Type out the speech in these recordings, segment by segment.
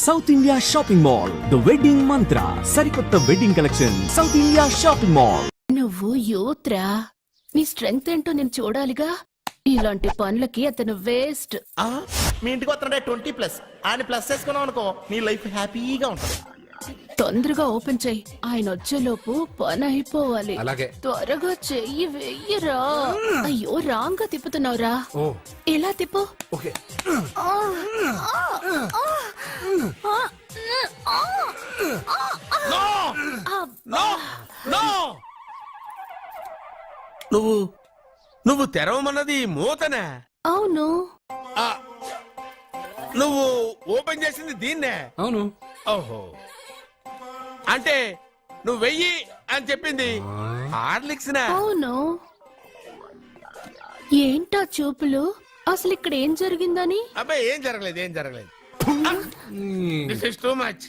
South India shopping mall the wedding మంత్ర సరికొత్త wedding collection south India shopping mall. నువ్వు యూత్రా, నీ strength ఏంటో నేను చూడాలిగా. ఇలాంటి పనులకి అతను వేస్ట్. మీ ఇంటికి వస్తుండే 20+ ఆయన ప్లస్ చేసుకున్నావు అనుకో, నీ లైఫ్ హ్యాపీగా ఉంటుంది. తొందరగా ఓపెన్ చెయ్యి, ఆయన వచ్చేలోపు పని అయిపోవాలి. అలాగే. త్వరగా చెయ్యి వెయ్యరా. అయ్యో రాంగ్ గా తిప్పుతున్నావురా. ఎలా తిప్పు. ఓకే. నువ్వు తెరవమన్నది మూతనే. అవును. నువ్వు ఓపెన్ చేసింది దీన్నే. అవును. ఓహో, అంటే నువ్వు వెయ్యి అని చెప్పింది హార్లిక్స్. అవును. ఏంటా చూపులు? అసలు ఇక్కడ ఏం జరిగిందని? అబ్బాయి ఏం జరగలేదు. This is too much.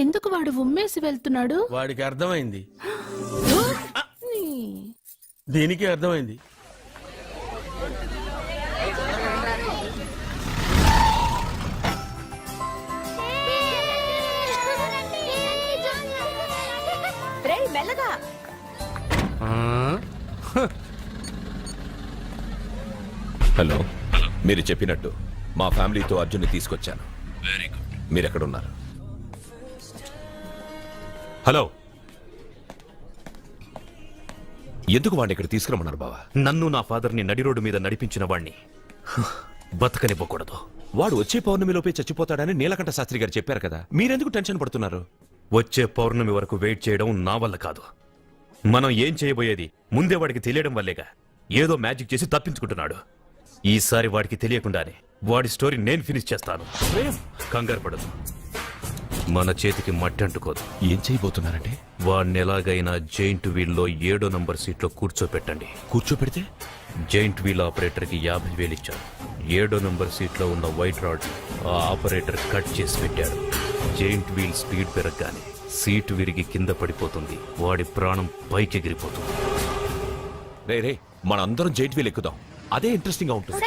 ఎందుకు వాడు ఉమ్మేసి వెళ్తున్నాడు? వాడికి అర్థమైంది, దీనికి అర్థమైంది. మెల్లగా. హలో, మీరు చెప్పినట్టు మా ఫ్యామిలీతో అర్జున్ని తీసుకొచ్చాను. Very good. మీరెక్కడున్నారు? హలో, ఎందుకు వాడిని ఇక్కడ తీసుకురమ్మన్నారు బావా? నన్ను నా ఫాదర్ని నడి రోడ్డు మీద నడిపించిన వాణ్ణి బతకనివ్వకూడదు. వాడు వచ్చే పౌర్ణమిలోపే చచ్చిపోతాడని నీలకంఠ శాస్త్రి గారు చెప్పారు కదా, మీరెందుకు టెన్షన్ పడుతున్నారు? వచ్చే పౌర్ణమి వరకు వెయిట్ చేయడం నా వల్ల కాదు. మనం ఏం చేయబోయేది ముందే వాడికి తెలియడం వల్లేగా. ఏదో మ్యాజిక్ చేసి తప్పించుకుంటున్నాడు. ఈసారి వాడికి తెలియకుండానే వాడి స్టోరీ నేను ఫినిష్ చేస్తాను. కంగారు పడదు, మన చేతికి మట్టి అంటుకోదు. ఏం చేయబోతున్నారంటే? వాడిని ఎలాగైనా జైంట్ వీల్లో 7వ నంబర్ సీట్లో కూర్చోపెట్టండి. కూర్చోపెడితే జైంట్ వీల్ ఆపరేటర్కి 50,000 ఇచ్చారు. 7వ నంబర్ సీట్లో ఉన్న వైట్ రాడ్ ఆ ఆపరేటర్ కట్ చేసి పెట్టాడు. జైంట్ వీల్ స్పీడ్ పెరగగానే సీటు విరిగి కింద పడిపోతుంది. వాడి ప్రాణం పైకి ఎగిరిపోతుంది. రే మనందరం జైంట్ వీల్ ఎక్కుదాం, అదే ఇంట్రెస్టింగ్ గా ఉంటుంది.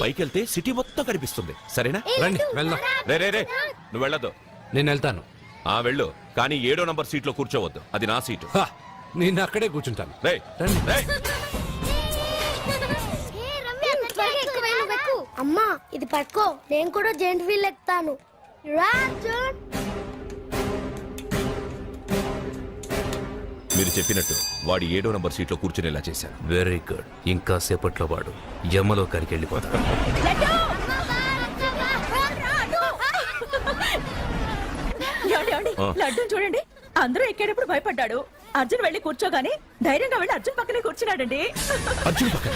పైకి వెళ్తే సిటీ మొత్తం కనిపిస్తుంది. సరేనా? రండి వెళ్దాం. రే నువ్వు వెళ్ళదు. నేను వెళ్తాను. వెళ్ళు, కానీ 7వ నంబర్ సీట్లో కూర్చోవద్దు, అది నా సీటు. నేను అక్కడే కూర్చుంటాను. రండి. అమ్మా ఇది పట్టుకో, నేను కూడా జెంట్ వీల్ ఎక్కుతాను. మీరు చెప్పినట్టు వాడి 7వ నంబర్ సీట్లో కూర్చునేలా చేశాను. Very good. ఇంకా సేపట్లో వాడు యమలో కరికి వెళ్ళిపోతాడు. లడ్డు చూడండి, అందరూ ఎక్కేటప్పుడు భయపడ్డాడు. అర్జున్ వెళ్ళి కూర్చోగానే ధైర్యంగా వెళ్ళి అర్జున్ పక్కనే కూర్చున్నాడండి. అర్జున్ పక్కన?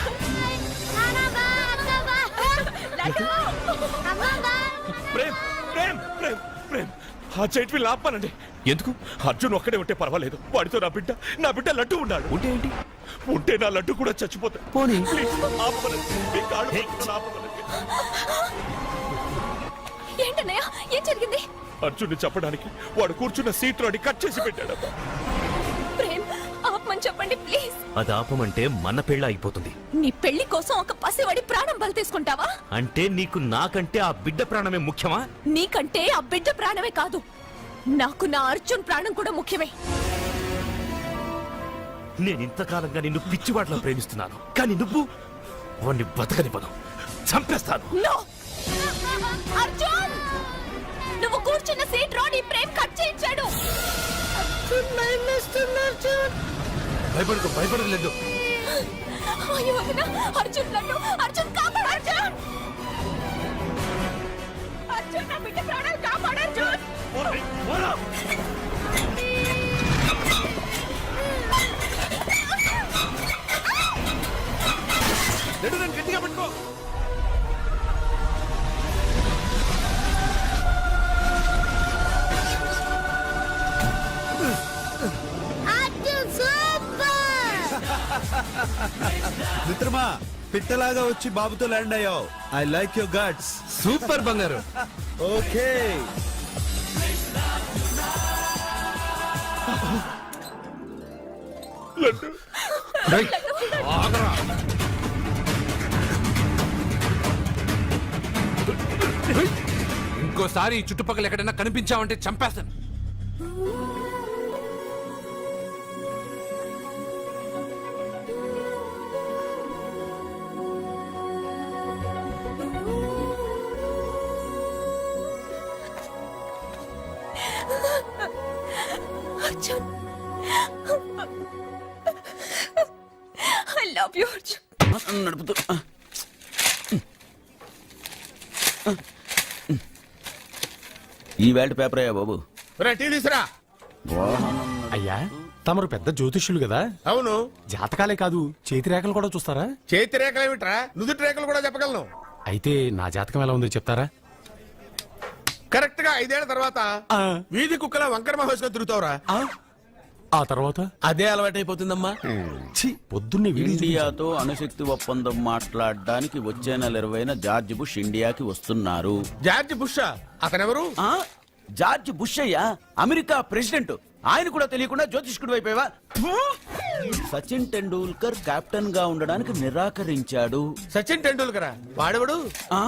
ప్రేమ్, ఆ జైంట్ వీల్ ఆపానండి. ఎందుకు? అర్జున్ ఒక్కడే ఉంటే పర్వాలేదు, వాడితో నా బిడ్డ లడ్డు ఉన్నాడు. ఉంటే ఏంటి? ఉంటే నా లడ్డు కూడా చచ్చిపోతా. పోనీ. ఏంటన్నయ్య, ఏం జరిగింది? అర్జున్ చెప్పడానికి వాడు కూర్చున్న సీట్ రోడ్ని కట్ చేసి పెట్టాడు. ప్రేమ్, ఆపమని చెప్పండి ప్లీజ్. అది ఆపమంటే మన పెళ్ళ అయిపోతుంది. నీ పెళ్లి కోసం ఒక పసివాడి ప్రాణం బలి తీసుకుంటావా? అంటే నీకు నాకంటే ఆ బిడ్డ ప్రాణమే ముఖ్యమా? నీకంటే ఆ బిడ్డ ప్రాణమే కాదు, నాకు నా అర్జున్ ప్రాణం కూడా ముఖ్యమే. నేను ఇంతకాలంగా నిన్ను పిచ్చివాట్లా ప్రేమిస్తున్నాను, కానీ నువ్వు వాణ్ణి బతకనివ్వను, చంపేస్తాను. అర్జున్, నువ్వు కూర్చున్న సీట్ రోడ్ ఈ ప్రేమ్ కట్ చేయించాడు. భయపడలేదు. అయ్యో వదినా, అర్జున్ లడ్డు, అర్జున్ కాపాడు. అర్జున్ నా బిడ్డ ప్రాణాలు కాపాడు. అర్జున్ గట్టిగా పట్టుకో. మిత్రమా, పిట్టలాగా వచ్చి బాబుతో ల్యాండ్ అయ్యావు. I like your guts. Super బంగారు. ఓకే. ఇంకోసారి ఈ చుట్టుపక్కల ఎక్కడైనా కనిపించావంటే చంపేస్తాను. Arjun, I love you Arjun. నడుపుతూ ఈ వేల్ట్ పేపర్ అయ్యా బాబు. టీ తీసురా. అయ్యా తమరు పెద్ద జ్యోతిష్యులు కదా, అవును. జాతకాలే కాదు చేతి రేఖలు కూడా చూస్తారా? చేతి రేఖలు ఏమిట్రా, నుదుటి రేఖలు కూడా చెప్పగలను. అయితే నా జాతకం ఎలా ఉందో చెప్తారా? కరెక్ట్ గా 5 ఏళ్ల తర్వాత వీధి కుక్కల వంకర మహేష్గా తిరుగుతావురా. ఆ తర్వాత అదే అలవాటైపోతుందమ్మా. ఛీ, పొద్దున్నే వీడియో ఇండియాతో అణుశక్తి ఒప్పందం మాట్లాడడానికి వచ్చే నెల 20న జార్జ్ బుష్ ఇండియాకి వస్తున్నారు. జార్జ్ బుషా? అతనెవరు? ఆ జార్జ్ బుష్ అయ్యా, అమెరికా ప్రెసిడెంట్. ఆయన కూడా తెలియకుండా జ్యోతిష్కుడు వైపోయావా? సచిన్ టెండూల్కర్ కెప్టెన్ గా ఉండడానికి నిరాకరించాడు. సచిన్ టెండూల్కరా? వాడెవడు? ఆ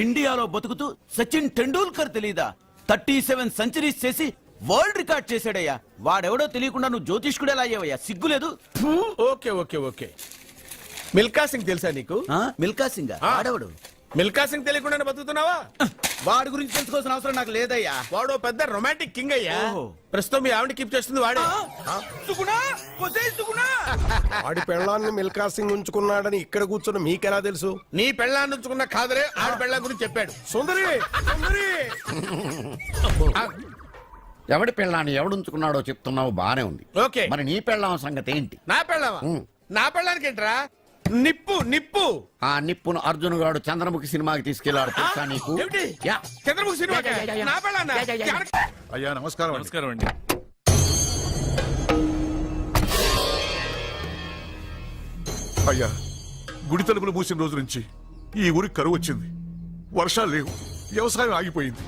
ఇండియాలో బతుకుతూ సచిన్ టెండూల్కర్ తెలీదా? 37 సెంచరీస్ చేసి వరల్డ్ రికార్డ్ చేశాడయ్యా. వాడెవడో తెలియకుండా నువ్వు జ్యోతిష్కుడు ఎలా అయ్యావయ్యా? సిగ్గులేదు. Okay okay okay. Milka Singh తెలుసా నీకు? మిల్కా సింగ్ వాడెవడు? మిల్కా సింగ్ తెలియకుండా బతుకుతున్నావా? వాడి గురించి తెలుసుకోవాల్సిన అవసరం నాకు లేదయ్యా. వాడు పెద్ద రొమాంటిక్ కింగ్ అయ్యా. ఓహో. ప్రస్తుతం మీ ఆవిడ కీప్ చేస్తుంది వాడే. ఆడి పెళ్ళాన్ని మిల్కా సింగ్ ఉంచుకున్నాడని ఇక్కడ కూర్చున్న మీకెలా తెలుసు? నీ పెళ్ళాన్ని ఉంచుకున్న కాదరే ఆడి పెళ్ళాం గురించి చెప్పాడు. సుందరి సుందరి. ఎవడి పెళ్ళాన్ని ఎవడుంచుకున్నాడో చెప్తున్నావు, బానే ఉంది. ఓకే, మరి నీ పెళ్ళాం సంగతి ఏంటి? నా పెళ్ళామా? నా పెళ్ళానికి ఏంట్రా? నిప్పు నిప్పు. ఆ నిప్పును అర్జున్ గాడు చంద్రముఖి సినిమాకి తీసుకెళ్లాడు, తెలుసా నీకు? ఏమిటి? యా. చంద్రముఖి సినిమా నా పెళ్ళాన్నా? అయ్యా నమస్కారం. నమస్కారం అండి. అయ్యా, గుడి తలుపులు మూసిన రోజు నుంచి ఈ ఊరికి కరువు వచ్చింది. వర్షాలు లేవు, వ్యవసాయం ఆగిపోయింది.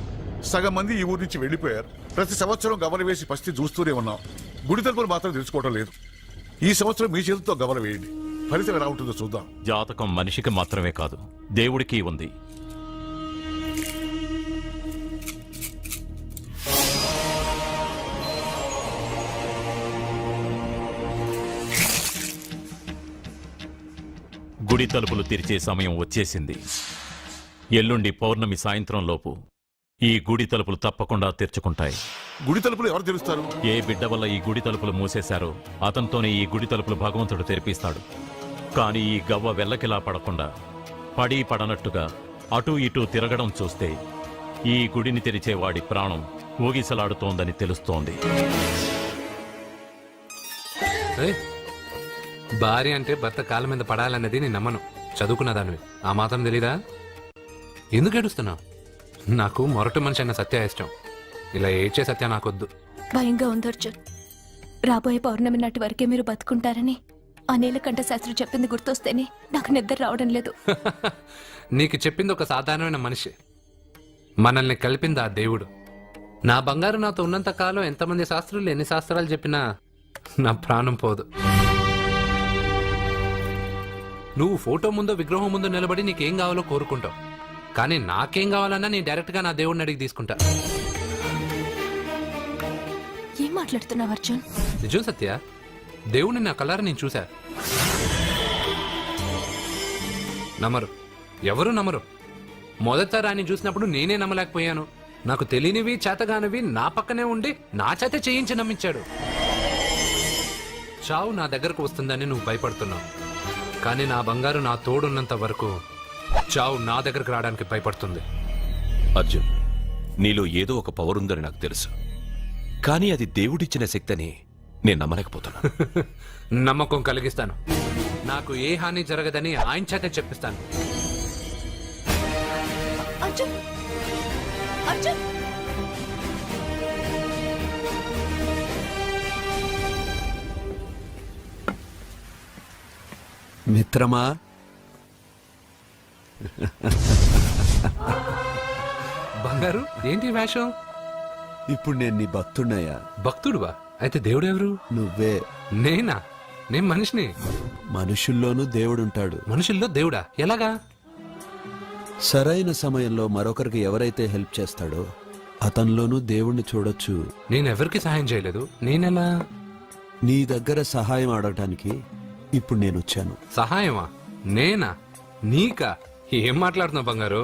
సగం మంది ఈ ఊరి నుంచి వెళ్లిపోయారు. ప్రతి సంవత్సరం గమన వేసి పరిస్థితి చూస్తూనే ఉన్నాం. గుడి తలుపులు మాత్రం తెలుసుకోవడం లేదు. ఈ సంవత్సరం మీ చేతితో గమన వేయండి, ఫలితం ఎలా ఉంటుందో చూద్దాం. జాతకం మనిషికి మాత్రమే కాదు, దేవుడికి ఉంది. గుడి తలుపులు తెరిచే సమయం వచ్చేసింది. ఎల్లుండి పౌర్ణమి సాయంత్రం లోపు ఈ గుడి తలుపులు తప్పకుండా తెరుచుకుంటాయి. గుడి తలుపులు ఎవరు తెలుస్తారు? ఏ బిడ్డ వల్ల ఈ గుడి తలుపులు మూసేశారో అతనితోనే ఈ గుడి తలుపులు భగవంతుడు తెరిపిస్తాడు. కానీ ఈ గవ్వ వెల్లకిలా పడకుండా పడి పడనట్టుగా అటూ ఇటూ తిరగడం చూస్తే ఈ గుడిని తెరిచే వాడి ప్రాణం ఊగిసలాడుతోందని తెలుస్తోంది. భార్య అంటే భర్త కాళ్ళ మీద పడాలన్నది నేను నమ్మను. చదువుకున్న దానివి, ఆ మాత్రం తెలీదా? ఎందుకు ఏడుస్తున్నావు? నాకు మొరటి మనిషి అన్న సత్య ఇష్టం. ఇలా ఏడ్చే సత్య నాకొద్దు. భయంగా ఉంది అర్జున్. రాబోయే పౌర్ణమి నాటి వరకే మీరు బతుకుంటారని ఆ నీలకంఠ శాస్త్రి చెప్పింది గుర్తొస్తేనే నాకు నిద్ర రావడం లేదు. నీకు చెప్పింది ఒక సాధారణమైన మనిషి, మనల్ని కలిపింది ఆ దేవుడు. నా బంగారు నాతో ఉన్నంత కాలం ఎంతమంది శాస్త్రులు ఎన్ని శాస్త్రాలు చెప్పినా నా ప్రాణం పోదు. నువ్వు ఫోటో ముందో విగ్రహం ముందో నిలబడి నీకేం కావాలో కోరుకుంటావు, కానీ నాకేం కావాలన్నా నేను డైరెక్ట్గా నా దేవుడిని అడిగి తీసుకుంటా. ఏం మాట్లాడుతున్నావు అర్జున్? నిజం సత్య, దేవుడిని నా కలర్ నేను చూశా. నమ్మరు, ఎవరు నమ్మరు. మొదటిసారి ఆయన చూసినప్పుడు నేనే నమ్మలేకపోయాను. నాకు తెలియనివి చేతగానివి నా పక్కనే ఉండి నా చేత చేయించి నమ్మించాడు. చావు నా దగ్గరకు వస్తుందని నువ్వు భయపడుతున్నావు, కానీ నా బంగారు నా తోడున్నంత వరకు చావు నా దగ్గరకు రావడానికి భయపడుతుంది. అర్జున్, నీలో ఏదో ఒక పవర్ ఉందని నాకు తెలుసు, కానీ అది దేవుడిచ్చిన శక్తి అని నేను నమ్మలేకపోతున్నా. నమ్మకం కలిగిస్తాను. నాకు ఏ హాని జరగదని ఆయన చేత చెప్పిస్తాను. అర్జున్, అర్జున్, మిత్రమా, బంగారు ఏంటి వేషం? ఇప్పుడు నేను నీ భక్తున్నయ్యా. భక్తుడువా? అయితే దేవుడు ఎవరు? నువ్వే. నేనా? నేను మనిషిని. మనుషుల్లోనూ దేవుడుంటాడు. మనుషుల్లో దేవుడా? ఎలాగా? సరైన సమయంలో మరొకరికి ఎవరైతే హెల్ప్ చేస్తాడో అతనిలోనూ దేవుణ్ణి చూడొచ్చు. నేనెవరికి సహాయం చేయలేదు. నేనెలా? నీ దగ్గర సహాయం అడగటానికి ఇప్పుడు నేను వచ్చాను. సహాయమా? నేనా? నీకా? ఏం మాట్లాడుతున్నావు బంగారు?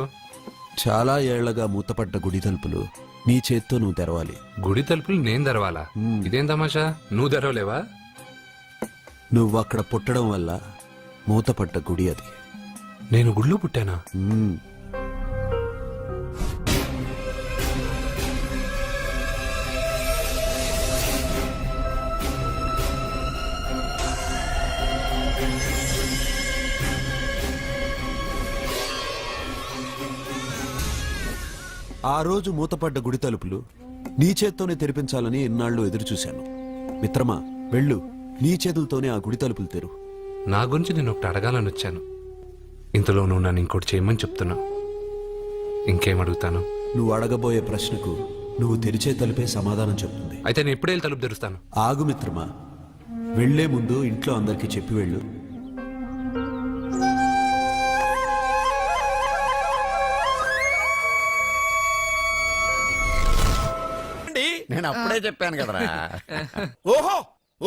చాలా ఏళ్లగా మూతపడ్డ గుడి తలుపులు నీ చేత్తో నువ్వు తెరవాలి. గుడి తలుపులు నేను తెరవాలా? ఇదేం తమాషా? నువ్వు తెరవలేవా? నువ్వు అక్కడ పుట్టడం వల్ల మూతపడ్డ గుడి అది. నేను గుడిలో పుట్టానా? మ్మ్. ఆ రోజు మూతపడ్డ గుడి తలుపులు నీ చేత్తోనే తెరిపించాలని ఎన్నాళ్ళు ఎదురు చూశాను. మిత్రమా, వెళ్ళు, నీ చేతులతోనే ఆ గుడి తలుపులు తెరు. నా గురించి నేను ఒకటి అడగాలని వచ్చాను. ఇంతలో నువ్వు నన్ను ఇంకోటి చేయమని చెప్తున్నా. ఇంకేం అడుగుతాను? నువ్వు అడగబోయే ప్రశ్నకు నువ్వు తెరిచే తలుపే సమాధానం చెప్తుంది. అయితే నేను ఇప్పుడే వెళ్ళి తలుపు తెరుస్తాను. ఆగు మిత్రమా, వెళ్లే ముందు ఇంట్లో అందరికీ చెప్పి వెళ్ళు. నేను అప్పుడే చెప్పాను కదరా. ఓహో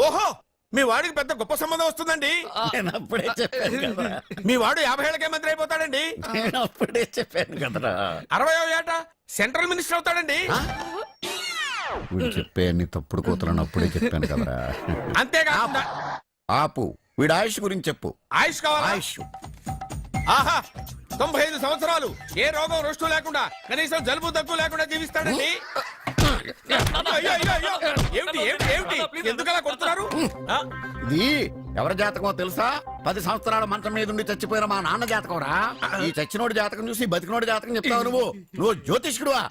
ఓహో, మీ వాడికి పెద్ద గొప్ప సంబంధం వస్తుందండి. నేను అప్పుడే చెప్పాను కదరా. మీ వాడు 50 ఏళ్ళకే మంత్రి అయిపోతాడండి. నేను అప్పుడే చెప్పాను కదరా. 60వ ఏట సెంట్రల్ మినిస్టర్ అవుతాడండి. వీడు చెప్పే అన్ని తప్పుడు కూతురని అప్పుడే చెప్పాను కదరా. అంతేకాకుండా ఆపు, వీడి ఆయుష్ గురించి చెప్పు. ఆయుష్ కావాలా? ఆయుష్ ఆహా, 95 సంవత్సరాలు ఏ రోగం రుష్టు లేకుండా, కనీసం జలుబు దగ్గు లేకుండా జీవిస్తాడండి. అయ్యో, అయ్యో, అయ్యో. ఏమిటి ఏమిటి ఏమిటి, ఎందుకలా కొడుతున్నారు? ఆ? ఇది ఎవరి జాతకమో తెలుసా? 10 సంవత్సరాల మంచం మీద ఉండి చచ్చిపోయిన మా నాన్న జాతకం రా. ఈ చచ్చినోడి జాతకం చూసి బతికినోడి జాతకం చెప్తావు నువ్వు జ్యోతిష్కుడువా?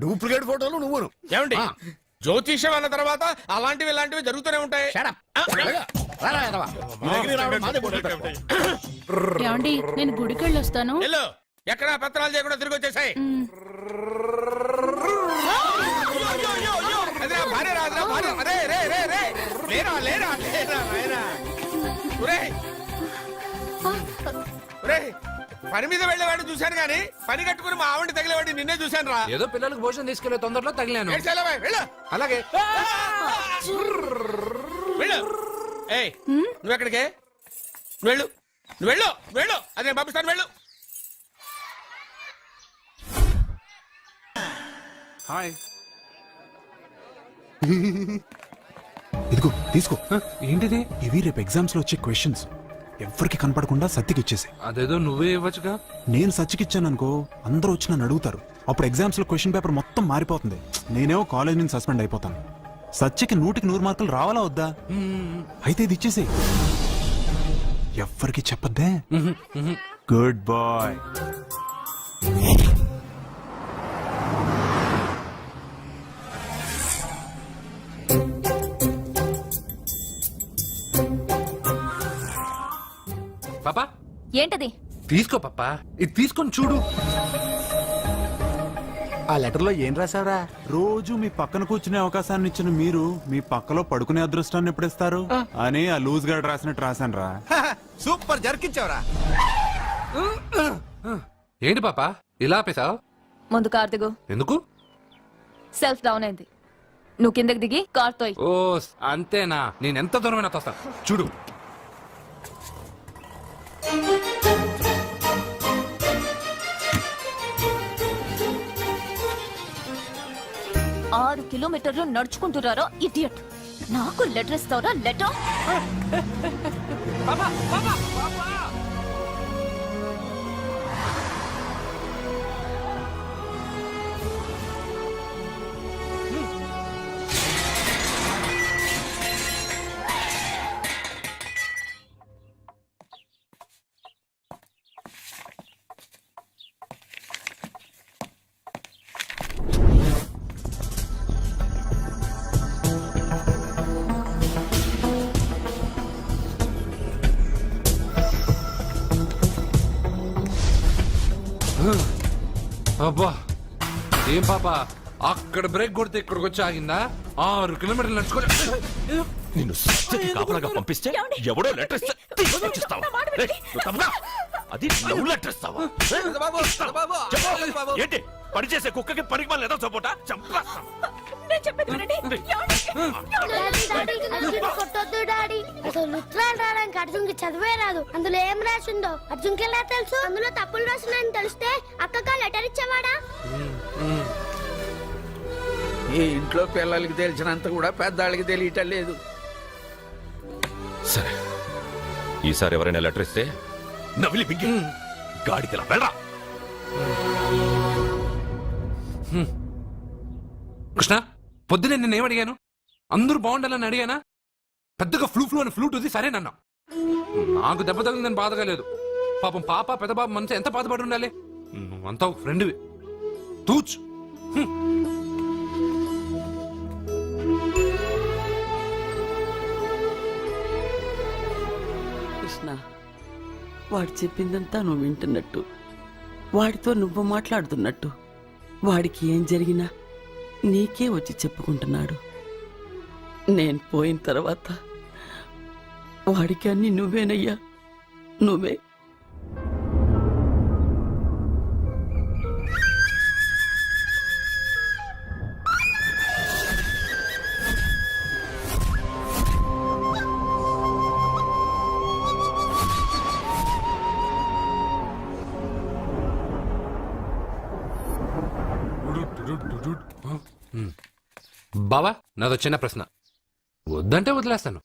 డూప్లికేట్ ఫోటోలు నువ్వు. ఏమండి, జ్యోతిష్యం అన్న తర్వాత అలాంటివి ఇలాంటివి జరుగుతూనే ఉంటాయి. ఏమండి, నేను గుడికి వెళ్ళి వస్తాను. వెళ్ళు, ఎక్కడ పత్రాలు చేయకుండా తిరిగి వచ్చేసాయి. పని మీద వెళ్ళేవాడిని చూశాను గానీ పని కట్టుకుని మా ఆవిడ తగిలేవాడిని నిన్నే చూశాను రా. ఏదో పిల్లలకు భోజనం తీసుకెళ్లే తొందరలో తగిలాను. వెళ్ళు. అలాగే. వెళ్ళు. ఏయ్, నువ్వెక్కడికే? వెళ్ళు, నువ్వు వెళ్ళు, వెళ్ళు. అదే పంపిస్తాను, వెళ్ళు. హాయ్. ఇదిగో తీసుకో. ఏంటిది? ఇవి రేపు ఎగ్జామ్స్ లో వచ్చే క్వశ్చన్స్. ఎవరికి కనపడకుండా సత్యకి ఇచ్చేసి. అదేదో నువ్వే ఇవ్వచ్చుగా. నేను సత్యకి ఇచ్చాను అనుకో, అందరూ వచ్చి నన్ను అడుగుతారు. అప్పుడు ఎగ్జామ్స్ లో క్వశ్చన్ పేపర్ మొత్తం మారిపోతుంది. నేనేమో కాలేజ్ నుంచి సస్పెండ్ అయిపోతాను. సత్యకి 100కి 100 మార్కులు రావాలా వద్దా? అయితే ఇది ఇచ్చేసి. ఎవ్వరికి చెప్పద్దే. Good bye. పాపా, ఏంటది? తీసుకో పాపా, ఇది తీసుకొని చూడు. ఆ లెటర్ లో ఏం రాసావురా? రోజు మీ పక్కన కూర్చునే అవకాశాన్ని ఇచ్చిన మీరు మీ పక్కలో పడుకునే అదృష్టాన్ని ఎప్పుడిస్తారు అని ఆ లూజ్ గార్డ్ రాసినట్టు రాశాను రా. సూపర్ జరికించావురా. ఏంటి పాపా ఇలా ఆపేశావు? ముందు కార్ దిగు. ఎందుకు? సెల్ఫ్ డౌన్ అయింది. నువ్వు కిందకి దిగి కార్ తోయ్. ఓ అంతేనా? నేను ఎంత దూరమైనా తోస్తాను, చూడు. 6 కిలోమీటర్లు నడుచుకుంటున్నారో ఇడియట్. నాకు లెటర్ ఇస్తావరా? లెటర్. అబ్బా, ఏం పాపా అక్కడ బ్రేక్ కొడితే ఇక్కడికి వచ్చి ఆగిందా? 6 కిలోమీటర్లు నడుచుకొని నిన్ను సత్యకి కాపలాగా పంపిస్తే ఎవడో లెటర్ ఇస్తే తీసుకొచ్చిస్తావా? రేయ్, నువ్వు తప్పుగా. అది లవ్ లెటర్ ఇస్తావా? చెప్పు. ఏంటి పనిచేసే కుక్కకి పనికి ఏదో సపోటా చంపేస్తాం. నేను చెప్పేది వినండి. డాడీ డాడీ అర్జున్ కొట్టొద్దు డాడీ. అసలు ఉత్తరాలు రాయడానికి అర్జున్కి చదివే రాదు. అందులో ఏం రాసిందో అర్జున్కి ఎలా తెలుసు? అందులో తప్పులు రాసిందని తెలిస్తే అక్కగా లెటర్ ఇచ్చేవాడా? ఈ ఇంట్లో పిల్లలకి తెలిసినంత కూడా పెద్దాళ్ళకి తెలియటం లేదు. సరే ఈసారి ఎవరైనా లెటర్ ఇస్తే నవిలి పింగి గాడిదలా వెళ్ళరా. కృష్ణ పొద్దునే నేనేం అడిగాను? అందరూ బాగుండాలని అడిగానా? పెద్దగా ఫ్లూ అని ఫ్లూట్ ఉంది సరేనన్నా. నాకు దెబ్బ తగిలిందని బాధగా లేదు. పాపం పాప పెద్ద బాబు మనసు ఎంత బాధపడి ఉండాలి. నువ్వంతా ఫ్రెండ్వి తూచ్. కృష్ణ, వాడు చెప్పిందంతా నువ్వు వింటున్నట్టు, వాడితో నువ్వు మాట్లాడుతున్నట్టు, వాడికి ఏం జరిగినా నీకే వచ్చి చెప్పుకుంటున్నాడు. నేను పోయిన తర్వాత వాడికి అన్ని నువ్వేనయ్యా, నువ్వే. బావా నాదో చిన్న ప్రశ్న. వద్దంటే వదిలేస్తాను.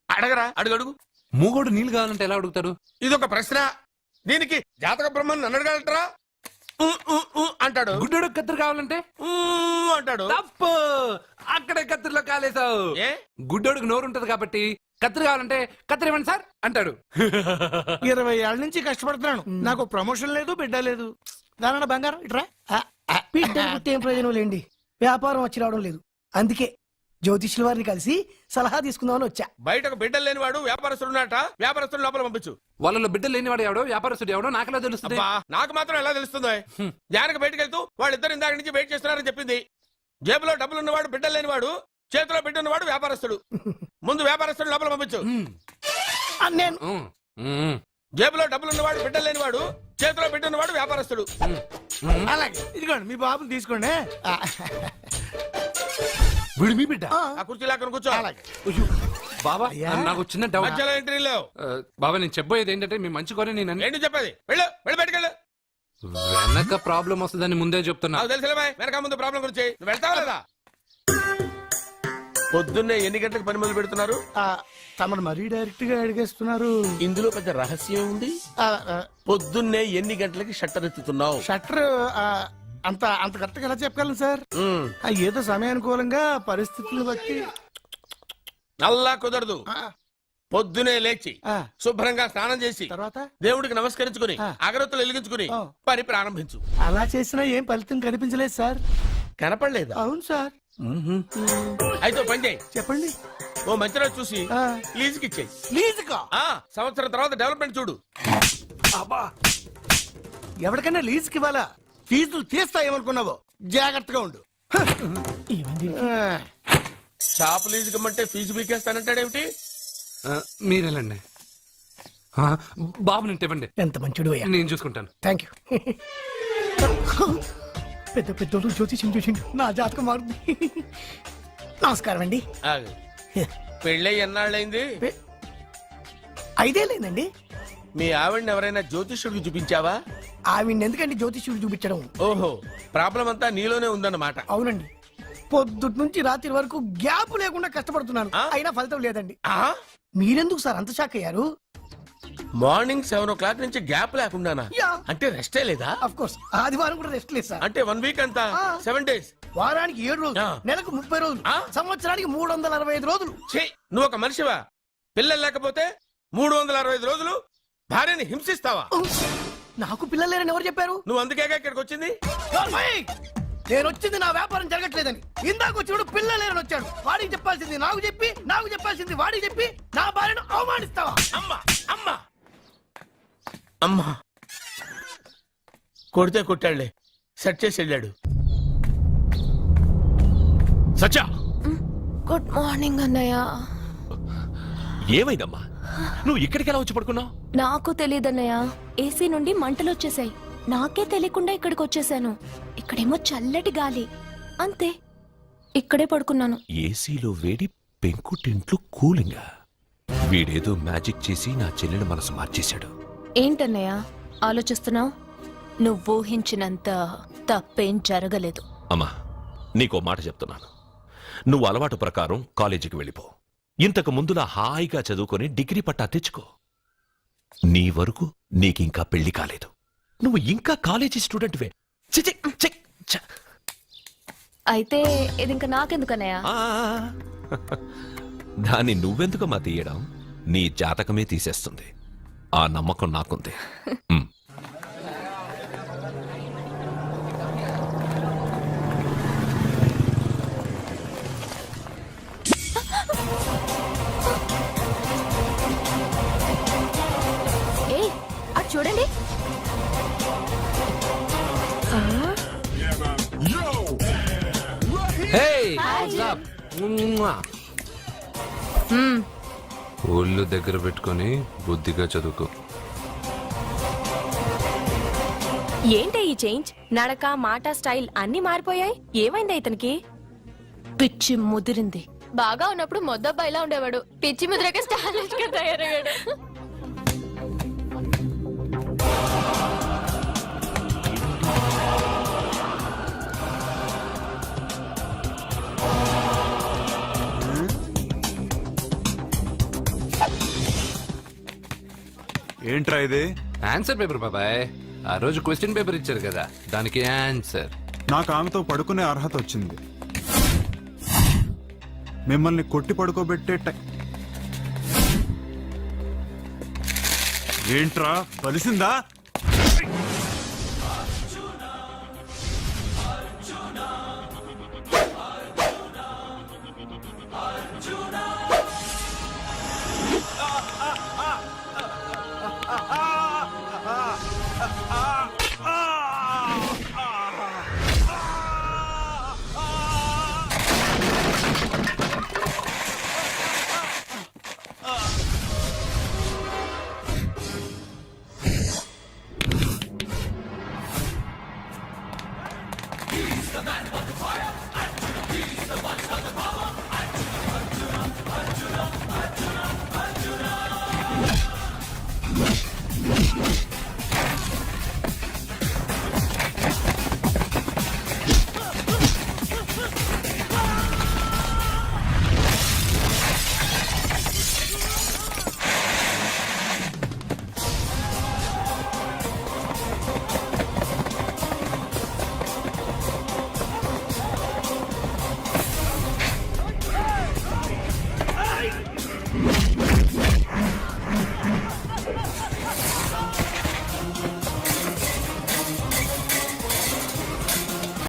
అడగరా, అడుగు అడుగు. మూగోడు నీళ్ళు కావాలంటే ఎలా అడుగుతాడు? ఇదొక ప్రశ్న. దీనికి జాతక బ్రహ్మను నన్ను అడగలటరా? అంటాడు. గుడ్డోడు కత్తిరి కావాలంటే అంటాడు. తప్పు. అక్కడే కత్తిరిలో కాలేసావు. ఏ? గుడ్డోడికి నోరు ఉంటది కాబట్టి కత్తిరి కావాలంటే కత్తిరి ఇవ్వండి సార్ అంటాడు. 20 ఏళ్ళ నుంచి కష్టపడుతున్నాను. నాకు ప్రమోషన్ లేదు, బిడ్డ లేదు. దానన్న బంగారం ఇట్రా. బిడ్డ పుట్టి ఏం ప్రయోజనం లేండి. వ్యాపారం వచ్చి రావడం లేదు. అందుకే జ్యోతిష్యుల వారిని కలిసి సలహా తీసుకుందామని వచ్చా. బయటకు బిడ్డలు లేనివాడు వ్యాపారస్తుడు ఉన్నట. వ్యాపారస్తుడు లోపల పంపించు. వాళ్ళలో బిడ్డలు లేనివాడు ఎవడో వ్యాపారస్తుడు ఎవడో నాకెలా తెలుస్తుంది? అబ్బా, నాకు మాత్రం ఎలా తెలుస్తుందో? జానకి బయటకు వెళ్తూ వాళ్ళిద్దరు ఇందాక నుంచి వెయిట్ చేస్తున్నారని చెప్పింది. జేబులో డబ్బులు ఉన్నవాడు బిడ్డలు లేనివాడు, చేతిలో బిడ్డ ఉన్నవాడు వ్యాపారస్తుడు. ముందు వ్యాపారస్తుడు లోపల పంపించు. నేను జేబులో డబ్బులు ఉన్నవాడు బిడ్డలు లేనివాడు, చేతిలో బిడ్డ ఉన్నవాడు వ్యాపారస్తుడు. అలాగే ఇదిగోండి మీ బాబుని తీసుకోండి. వీడు మీ బిడ్డ? ఆ కుర్చీ లాక్కని కూర్చో. అయ్యో, బాబా నాకు చిన్న డౌట్. మధ్యలో ఎంట్రీ లేవు. బాబా నేను చెప్పబోయేది ఏంటంటే మీ మంచి కోరే నేను ఏంటి చెప్పేది? వెళ్ళు, వెళ్ళి బయటకెళ్ళు. వెనక ప్రాబ్లం వస్తుందని ముందే చెప్తున్నా. నాకు తెలుసులే బాయ్, వెనక ముందు ప్రాబ్లం గురించి. నువ్వు వెళ్తావా లేదా? పొద్దున్నే ఎన్ని గంటలకు పని మొదలు పెడుతున్నారు? తమను మరీ డైరెక్ట్ గా అడిగేస్తున్నారు. ఇందులో పెద్ద రహస్యం ఉంది. పొద్దున్నే ఎన్ని గంటలకి షట్టర్ ఎత్తుతున్నావు? షట్టర్ అంత అంత కరెక్ట్ గా ఎలా చెప్పగలను సార్? ఏదో సమయానుకూలంగా పరిస్థితులను బట్టి. అల్లా కుదరదు. పొద్దునే లేచి శుభ్రంగా స్నానం చేసి తర్వాత దేవుడికి నమస్కరించుకుని అగరత్తులు వెలిగించుకుని పని ప్రారంభించు. అలా చేసినా ఏం ఫలితం కనిపించలేదు సార్. కనపడలేదా? అవును సార్. అయితే పని చేయి. చెప్పండి. ఓ మంచి రోజు చూసి లీజుకి ఇచ్చేయి. లీజుకా? సంవత్సరం తర్వాత డెవలప్మెంట్ చూడు. అబ్బా, ఎవరికైనా లీజుకి ఇవ్వాలా? ఫీజులు తీస్తాయేమనుకున్నావో? జాగ్రత్తగా ఉండు. షాప్ లీజుకి ఇమ్మంటే ఫీజు పీకేస్తానంటాడేమిటి? మీరెళ్ళండి. బాబు నేను ఇవ్వండి. ఎంత మంచిడు అయ్యా. నేను చూసుకుంటాను. Thank you. పెద్ద పెద్దోడు జ్యోతిష్యం చూసిండు. నా జాతకం మారుంది. నమస్కారం అండి. పెళ్ళై ఎన్నాళ్ళైంది? 5 ఏళ్ళైందండి. మీ ఆవిడని ఎవరైనా జ్యోతిష్యుడికి చూపించావా? ఆవిడ ఎందుకండి జ్యోతిష్యుడు చూపించడం? ఓహో, ప్రాబ్లం అంతా నీలోనే ఉందన్నమాట. అవునండి. పొద్దుటి నుంచి రాత్రి వరకు గ్యాప్ లేకుండా కష్టపడుతున్నాను, అయినా ఫలితం లేదండి. మీరెందుకు సార్ అంత షాక్ అయ్యారు? మార్నింగ్ 7 o'clock నుంచి గ్యాప్ లేకుండానా? అంటే రెస్టే లేదా? ఆఫ్ కోర్స్ ఆదివారం కూడా రెస్ట్ లేదు సార్. అంటే 1 week అంతా 7 days. వారానికి 7 రోజులు, నెలకు 30 రోజులు, సంవత్సరానికి 365 రోజులు. నువ్వు ఒక మనిషివా? పిల్లలు లేకపోతే 365 రోజులు భార్యని హింసిస్తావా? నాకు పిల్లలు లేరని ఎవరు చెప్పారు? నువ్వు అందుకేగా ఇక్కడికి వచ్చింది. నేను వచ్చింది నా వ్యాపారం జరగట్లేదని. ఇందాక వచ్చినప్పుడు పిల్లలు లేరని వచ్చాడు. వాడికి చెప్పాల్సింది నాకు చెప్పి, నాకు చెప్పాల్సింది వాడికి చెప్పి నా భార్యను అవమానిస్తావా? అమ్మా అమ్మా అమ్మా, కొడితే కొట్టాడులే, సెట్ చేసి వెళ్ళాడు. సత్య, గుడ్ మార్నింగ్ అన్నయ్య. ఏమైందమ్మా? నువ్వు ఇక్కడికి ఎలా వచ్చి పడుకున్నావు? నాకు తెలియదన్నయ్య, ఏసీ నుండి మంటలు వచ్చేసాయి. నాకే తెలియకుండా ఇక్కడికి వచ్చేసాను. ఇక్కడేమో చల్లటి గాలి, అంతే. ఇక్కడే పడుకున్నాను. ఏసీలో వేడి, పెంకుటింట్లో కూలింగా. వీడేదో మ్యాజిక్ చేసి నా చెల్లెల మనసు మార్చేశాడు. ఏంటన్నయ్య ఆలోచిస్తున్నావు? నువ్వు ఊహించినంత తప్పేం జరగలేదు. అమ్మా, నీకో మాట చెప్తున్నాను. నువ్వు అలవాటు ప్రకారం కాలేజీకి వెళ్ళిపో. ఇంతకు ముందులా హాయిగా చదువుకొని డిగ్రీ పట్టా తెచ్చుకో. నీ వరకు నీకింకా పెళ్లి కాలేదు. నువ్వు ఇంకా కాలేజీ స్టూడెంట్వే. చి, చి, చి, ఛ. అయితే ఇది ఇంకా నాకెందుకన్నయ్య? ఆ, దాన్ని నువ్వెందుకమ్మా తీయడం? నీ జాతకమే తీసేస్తుంది. ఆ నమ్మకం నాకుంది. ఉమ్. ఏ అటు చూడండి. ఒళ్ళు దగ్గర పెట్టుకొని బుద్ధిగా చదువుకో. ఏంటి ఈ చేంజ్? నడక, మాట, స్టైల్ అన్ని మారిపోయాయి. ఏమైంది ఇతనికి? పిచ్చి ముదిరింది. బాగా ఉన్నప్పుడు మొద్దబ్బాయిలా ఉండేవాడు. పిచ్చి ముదిరక స్టైలిష్ గా తయారయ్యాడు. ఏంట్రా ఇది? ఆన్సర్ పేపర్ బాబాయ్. ఆ రోజు క్వశ్చన్ పేపర్ ఇచ్చారు కదా, దానికి ఆన్సర్. నాకు ఆమెతో పడుకునే అర్హత వచ్చింది. మిమ్మల్ని కొట్టి పడుకోబెట్టే ఏంట్రా బలిసిందా?